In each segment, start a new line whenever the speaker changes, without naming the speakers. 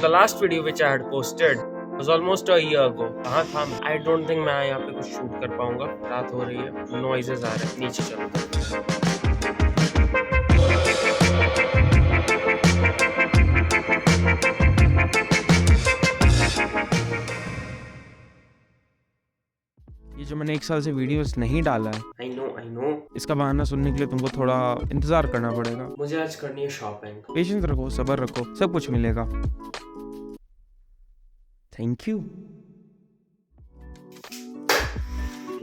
the last video which I had posted was almost a year ago. कहाँ था मैं? I don't think मैं यहाँ पे कुछ शूट कर पाऊंगा. रात हो रही है, noises आ रहे हैं. नीचे चलो.
ये जो मैंने 1 साल से वीडियोस नहीं डाला है,
I know.
इसका बहाना सुनने के लिए तुमको थोड़ा इंतजार करना पड़ेगा.
मुझे आज करनी है शॉपिंग.
पेशेंस रखो, सब्र रखो, सब कुछ मिलेगा. Thank you.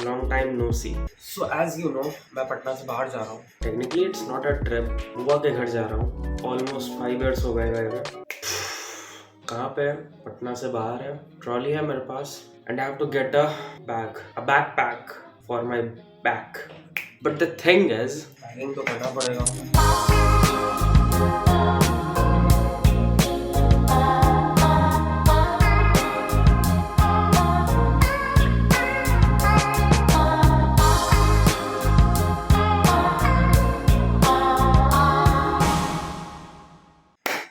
Long time no see. So as you know, मैं पटना से बाहर जा रहा हूँ. Technically it's not a trip. बुआ के घर जा रहा हूँ. Almost 5 years हो गए गए. कहाँ पे? पटना से बाहर है. ट्रॉली है मेरे पास. And I have to get a backpack for my back. But the thing is, packing तो करना पड़ेगा.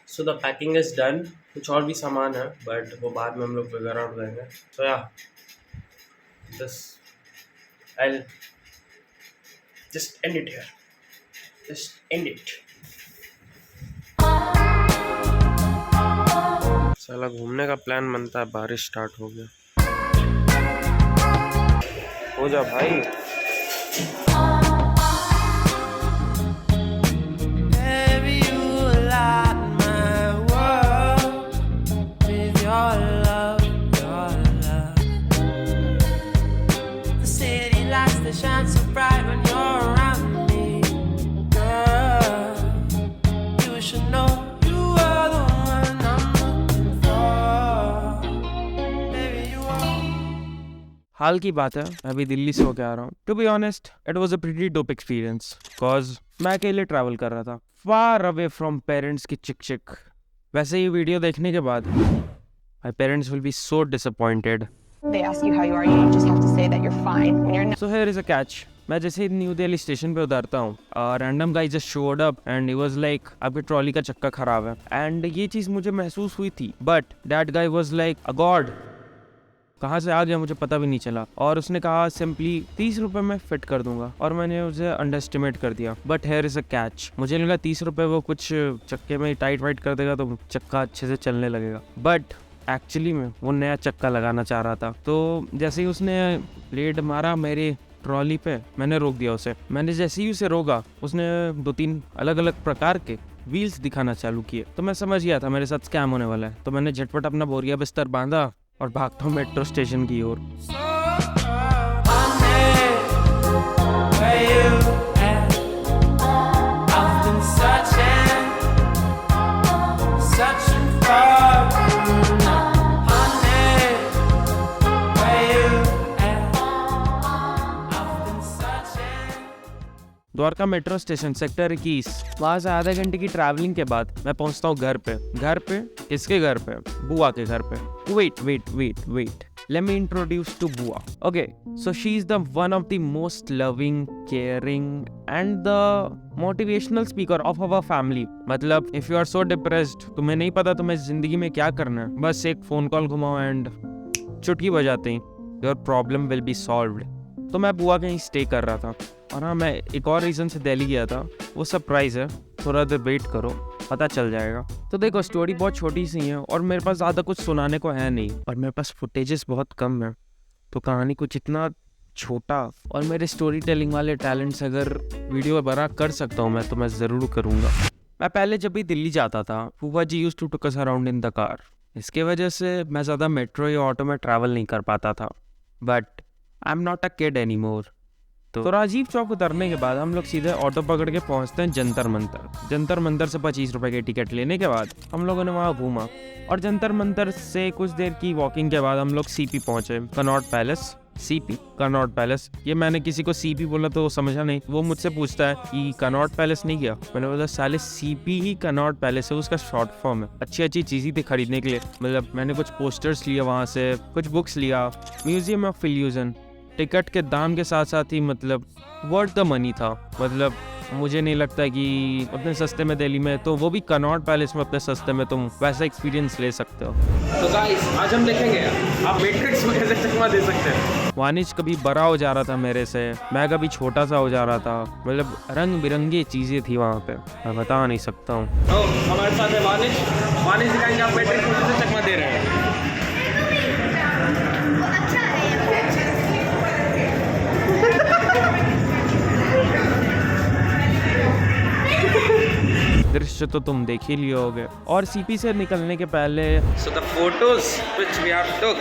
So the packing is done. कुछ और भी सामान है, but वो बाद में हम लोग figure out करेंगे. So yeah, I'll just end it here. Just end it. साला घूमने का प्लान बनता है, बारिश स्टार्ट हो गया. हो जा भाई.
Shine so bright when you're around me, girl. You should know you are the one I'm looking for. Baby, you are.
हाल की बात है, मैं अभी दिल्ली से होके आ रहा हूँ. To be honest, it was a pretty dope experience, cause मैं अकेले ट्रैवल कर रहा था, फार अवे फ्रॉम पेरेंट्स की चिक. वैसे ये वीडियो देखने के बाद my parents will be so disappointed.
They ask you how you are, you just have to say that you're fine when you're not.
So here is a catch. मैं जैसे ही new Delhi station पे उतरता हूँ, random गाई just showed up and he was like आपकी trolley का चक्का खराब है. एंड ये चीज़ मुझे महसूस हुई थी, but that guy was like a God. कहाँ से आ गया मुझे पता भी नहीं चला. और उसने कहा सिंपली 30 रुपये में फिट कर दूंगा, और मैंने उसे अंडर एस्टिमेट कर दिया. But here is a catch. मुझे लगा 30 रुपये वो कुछ चक्के में टाइट वाइट कर देगा तो चक्का अच्छे से चलने लगेगा. बट एक्चुअली में वो नया चक्का लगाना चाह रहा था. तो जैसे ही उसने ब्लेड मारा मेरे ट्रॉली पे, मैंने रोक दिया उसे. मैंने जैसे ही उसे रोका, उसने 2-3 अलग अलग प्रकार के व्हील्स दिखाना चालू किए. तो मैं समझ गया था मेरे साथ स्कैम होने वाला है. तो मैंने झटपट अपना बोरिया बिस्तर बांधा और भागता हूँ मेट्रो स्टेशन की ओर. Dwarka metro station sector 21. वहाँ से आधे घंटे की ट्रैवलिंग के बाद मैं पहुँचता हूँ घर पे. किसके घर पे? बुआ के घर पे. Wait. Let me introduce to Bua. Okay, so she is the one of the most loving, caring and the motivational speaker of our family. मतलब if you are so depressed, तुम्हें नहीं पता तुम्हें जिंदगी में क्या करना है, बस एक फोन कॉल घुमाओ एंड चुटकी बजाते ही your problem will be solved. तो मैं बुआ कहीं स्टे कर रहा था. और हाँ, मैं एक और रीज़न से दिल्ली गया था, वो सरप्राइज़ है, थोड़ा देर वेट करो, पता चल जाएगा. तो देखो, स्टोरी बहुत छोटी सी है और मेरे पास ज़्यादा कुछ सुनाने को है नहीं, और मेरे पास फुटेजेस बहुत कम है. तो कहानी कुछ इतना छोटा, और मेरे स्टोरी टेलिंग वाले टैलेंट्स अगर वीडियो बना कर सकता हूँ मैं, तो मैं ज़रूर करूँगा. मैं पहले जब भी दिल्ली जाता था, फूफा ji used to take us around in the car. इसके वजह से मैं ज़्यादा मेट्रो या ऑटो में ट्रैवल नहीं कर पाता था. But I am not a kid any more. तो राजीव चौक उतरने के बाद हम लोग सीधे ऑटो पकड़ के पहुंचते हैं जंतर मंतर से 25 रुपए की टिकट लेने के बाद हम लोगों ने वहाँ घूमा. और जंतर मंतर से कुछ देर की वॉकिंग के बाद हम लोग सीपी पहुंचे, कनॉट पैलेस. ये मैंने किसी को सीपी बोला तो वो समझा नहीं. वो मुझसे पूछता है कि कनॉट पैलेस नहीं गया. मैंने बोला साले सीपी ही कनॉट पैलेस है, उसका शॉर्ट फॉर्म है. अच्छी चीज़ें थी खरीदने के लिए. मतलब मैंने कुछ पोस्टर्स लिया वहाँ से, कुछ बुक्स लिया. म्यूजियम ऑफ इल्यूजन टिकट के दाम के साथ साथ ही मतलब वर्थ द मनी था. मतलब मुझे नहीं लगता कि उतने सस्ते में दिल्ली में, तो वो भी कनॉट पैलेस में उतने सस्ते में तुम वैसा एक्सपीरियंस ले सकते हो।
तो गाइस आज हम देखेंगे आप मैट्रिक्स में कैसे चकमा दे सकते हैं।
वानिश कभी बड़ा हो जा रहा था मेरे से, मैं कभी छोटा सा हो जा रहा था, मतलब रंग बिरंगी चीजें थी वहाँ पे, मैं बता नहीं सकता हूँ।
तो हमारे साथ है वानिश। वानिश दिखाएंगे आप मैट्रिक्स में कैसे चकमा दे रहे हैं।
दृश्य तो तुम देख ही लिए होगे। और सीपी से निकलने के पहले
So the photos which we have took,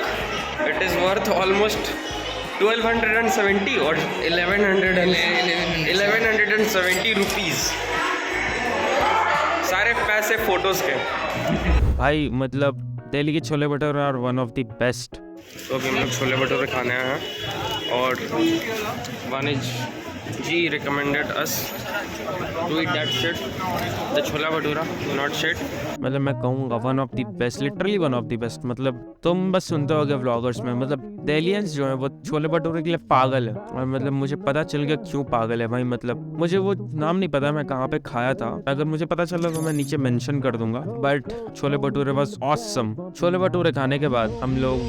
it is worth almost 1270 or 1170 rupees. सारे पैसे फोटोज के।
भाई मतलब दिल्ली के chole bhature are one of the best.
तो अभी हम लोग छोले भटूरे खाने आए हैं और Vanish ji recommended us to eat that shit, the chola bhatura, not shit.
मतलब मैं कहूँगा one of the best, literally one of the best. मतलब तुम बस सुनते होगे व्लॉगर्स में, मतलब दिल्लियंस जो है वो छोले भटूरे के लिए पागल है। और मतलब मुझे पता चल गया क्यों पागल है भाई। मतलब मुझे वो नाम नहीं पता मैं कहाँ पे खाया था, अगर मुझे पता चला तो मैं नीचे मेंशन कर दूंगा। But chole bhature was awesome. Chole bhature खाने के बाद हम लोग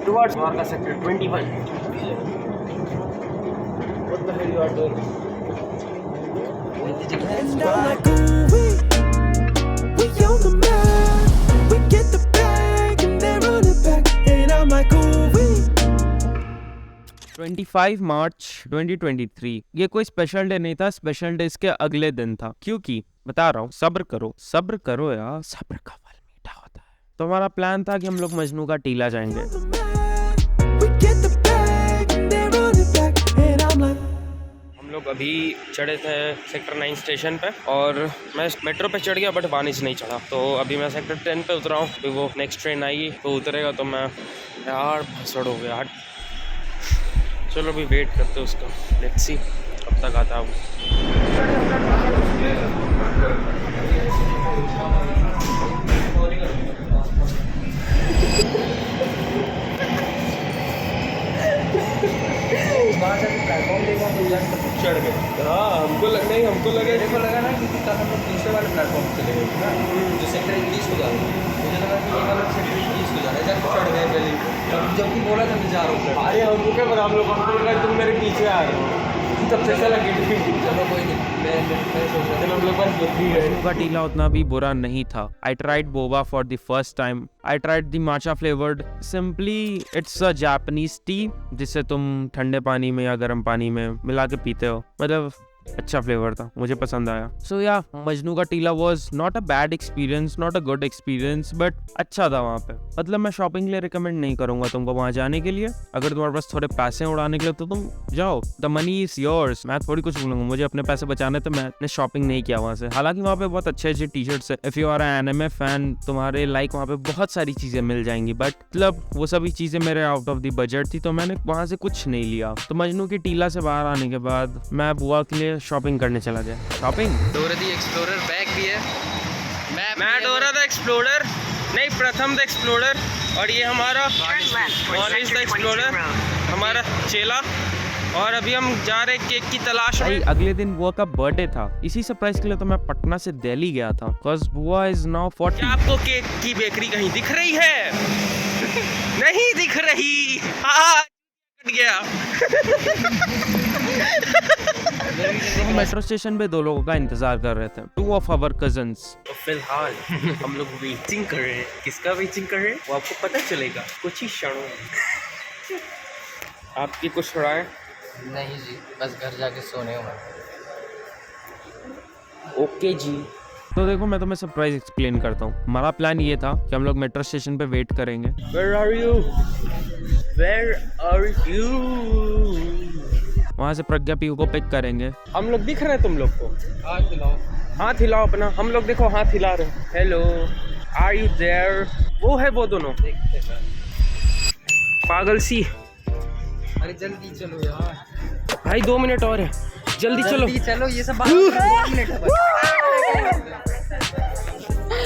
towards Dwarka sector 21। What the hell you are doing?
And I'm like, ooh, we on the map. We get the bag and they run it back. And I'm like, ooh,
25 मार्च 2023। ये कोई special day नहीं था, special day इसके अगले दिन था। क्योंकि बता रहा हूँ, सब्र करो यार, सब्र का फल मीठा होता है। तो हमारा प्लान था कि हम लोग मजनू का टीला जाएंगे।
we get the bag and they run it back. And I'm like,
हम लोग अभी चढ़े थे सेक्टर 9 स्टेशन पे और मैं मेट्रो पे चढ़ गया बट वानिश नहीं चढ़ा। तो अभी मैं सेक्टर 10 पे उतरा हूँ। फिर वो नेक्स्ट ट्रेन आएगी तो उतरेगा तो मैं यार भसड़ हो गया। चलो अभी वेट करते हैं उसका, लेट्स सी कब तक आता है वो। चढ़ गए। हाँ हमको लगा ना कि कल हम लोग दूसरे वाले प्लेटफॉर्म चले गए ना, जो सेक्टर 21 को जा रहे हैं। मुझे लगा कि ये वाला सेक्टर 21 को जा रहा है, जब चढ़ गए पहले। जब भी बोला था मैं जा रहा हूँ। अरे हमको क्या पता, हम लोग हमको लगा तुम मेरे पीछे आ रहे हो, तब से ऐसा लगे। चलो कोई नहीं, मैं सोच रहा था हम लोग बस बुद्धि है।
मजनू का टीला उतना भी बुरा नहीं था। I tried Boba for the first time. I tried the matcha flavoured. Simply it's a Japanese T जिसे तुम ठंडे पानी में या गर्म पानी में मिला के पीते हो। मतलब अच्छा फ्लेवर था, मुझे पसंद आया। सो या मजनू का टीला was not a bad experience, not a good experience, but अच्छा था वहाँ पे। मतलब मैं शॉपिंग के लिए रिकमेंड नहीं करूंगा तुमको वहाँ जाने के लिए। अगर तुम्हारे पास थोड़े पैसे उड़ाने के लिए तो तुम जाओ, द मनी इज योर्स। मैं थोड़ी कुछ बोलूंगा, मुझे अपने पैसे बचाने तो मैंने शॉपिंग नहीं किया वहाँ से। हालांकि वहाँ पे बहुत अच्छे अच्छे टी शर्ट्स है। If you are an anime fan, तुम्हारे लाइक वहाँ पे बहुत सारी चीजें मिल जाएंगी। बट मतलब वो सभी चीजें मेरे आउट ऑफ द बजट थी, तो मैंने वहाँ से कुछ नहीं लिया। तो मजनू की टीला से बाहर आने के बाद मैं बुआ के लिए शॉपिंग करने चला गया। शॉपिंग
डोरा दी एक्सप्लोरर बैग भी है।
मैं डोरा द एक्सप्लोरर नहीं, प्रथम द एक्सप्लोरर। और ये हमारा वानिश द एक्सप्लोरर, हमारा चेला। और अभी हम जा रहे हैं केक की तलाश
भाई,
में।
अगले दिन बुआ का बर्थडे था। इसी सरप्राइज के लिए तो मैं पटना से दिल्ली गया था। बिकॉज़ बुआ इज नाउ 40।
क्या आपको केक की बेकरी कहीं दिख रही है? नहीं दिख रही। हाँ कट गया।
मेट्रो स्टेशन पे 2 लोगों का इंतजार कर रहे थे, 2 ऑफ आवर कजन्स।
तो फिलहाल हम लोग वेटिंग कर रहे हैं। किसका वेटिंग कर रहे हैं वो आपको पता चलेगा कुछ ही क्षणों में। आपकी कुछ राय?
नहीं जी, बस घर जाके सोने हुआ।
ओके जी।
तो देखो मैं तुम्हें सरप्राइज एक्सप्लेन करता हूँ। हमारा प्लान ये था कि हम लोग मेट्रो स्टेशन पे वेट करेंगे।
Where are you? Where are you?
वहाँ से प्रज्ञा पीहू को पिक करेंगे।
हम लोग दिख रहे हैं तुम लोग को?
हाथ हिलाओ।
हाथ हिलाओ अपना। हम लोग देखो हाथ हिला रहे हैं। Hello, are you there? वो है वो दोनों पागल सी।
अरे जल्दी चलो यार,
भाई 2 मिनट और है, जल्दी चलो।
जल्दी चलो, ये सब बात 2 मिनट है बस।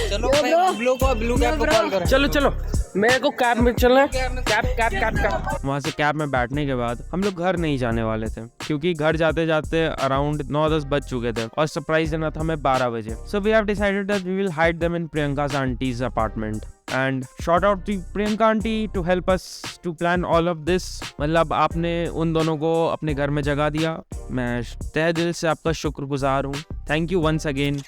चलो ब्लू कैब को कॉल करें।
चलो चलो, मेरे को कैब में चलना है। कैब।
वहाँ से कैब में बैठने के बाद हम लोग घर नहीं जाने वाले थे, क्योंकि घर जाते जाते अराउंड 9-10 बज चुके थे और सरप्राइज देना था हमें 12 बजे। So we have decided that we will hide them in Priyanka's aunty's apartment and shout out to Priyanka aunty to help us to plan all of this. मतलब आपने उन दोनों को अपने घर में जगह दिया, मैं तहे दिल से आपका शुक्रगुजार हूँ। Thank you once again.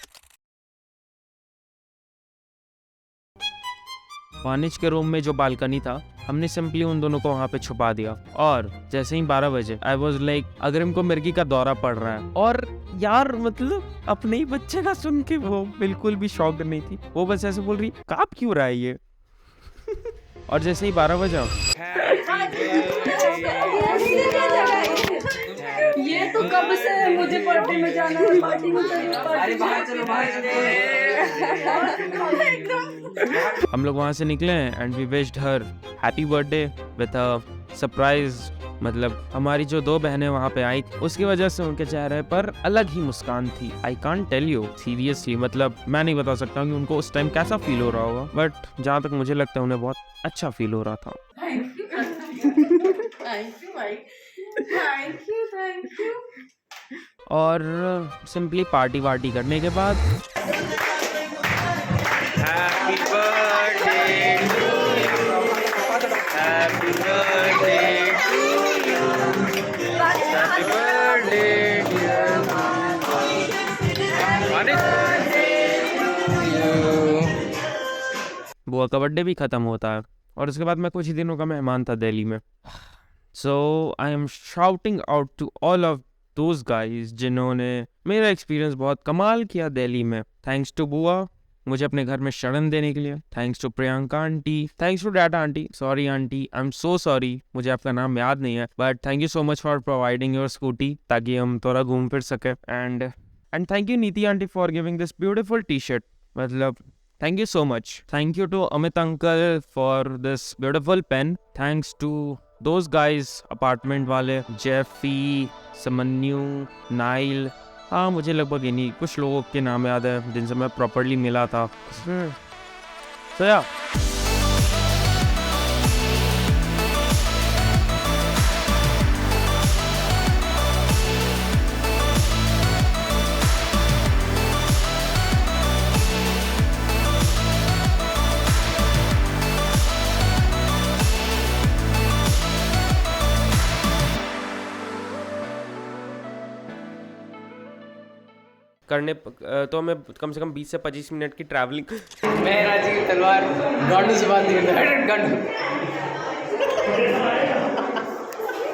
Vanish के रूम में जो बालकनी था, हमने सिंपली उन दोनों को वहाँ पे छुपा दिया और जैसे ही 12 बजे आई वॉज लाइक अगर इनको मिर्गी का दौरा पड़ रहा है। और यार मतलब अपने ही बच्चे का सुन के वो बिल्कुल भी शॉक्ड नहीं थी, वो बस ऐसे बोल रही काँप क्यों रहा है ये। और जैसे ही 12 बजा
ये तो कब से है, मुझे पार्टी में जाना है, पार्टी में
हम लोग वहाँ से निकले and we wished her happy birthday with a surprise. मतलब हमारी जो 2 बहनें वहाँ पे आई थी, उसकी वजह से उनके चेहरे पर अलग ही मुस्कान थी। I can't tell you seriously, मतलब मैं नहीं बता सकता कि उनको उस टाइम कैसा फील हो रहा होगा, बट जहाँ तक मुझे लगता है उन्हें बहुत अच्छा फील हो रहा था।
Thank you.
और सिंपली पार्टी वार्टी करने के बाद
happy birthday to you, happy birthday to you, happy birthday dear
बुआ का बर्थडे भी खत्म होता है और उसके बाद मैं कुछ ही दिनों का मेहमान था दिल्ली में। So I am shouting out to all of those guys जिन्होंने मेरा एक्सपीरियंस बहुत कमाल किया दिल्ली में। थैंक्स टू बुआ मुझे अपने घर में शरण देने के लिए, thanks to Priyanka aunty, thanks to Datta aunty, sorry aunty, I am so sorry मुझे आपका नाम याद नहीं है, but thank you so much for providing your scooty ताकि हम थोड़ा घूम फिर सके। And thank you Neeti aunty for giving this beautiful T shirt. मतलब thank you so much. Thank you to Amit uncle for this beautiful pen. Thanks to those guys apartment वाले, Jeffy, समन्यू, Nile, हाँ मुझे लगभग इन्हीं कुछ लोगों के नाम याद है जिनसे मैं प्रॉपरली मिला था। So yeah.
करने तो हमें कम से कम 20 से 25 मिनट की ट्रैवलिंग।
मैं राजी की तलवार गांडू से बात नहीं करता।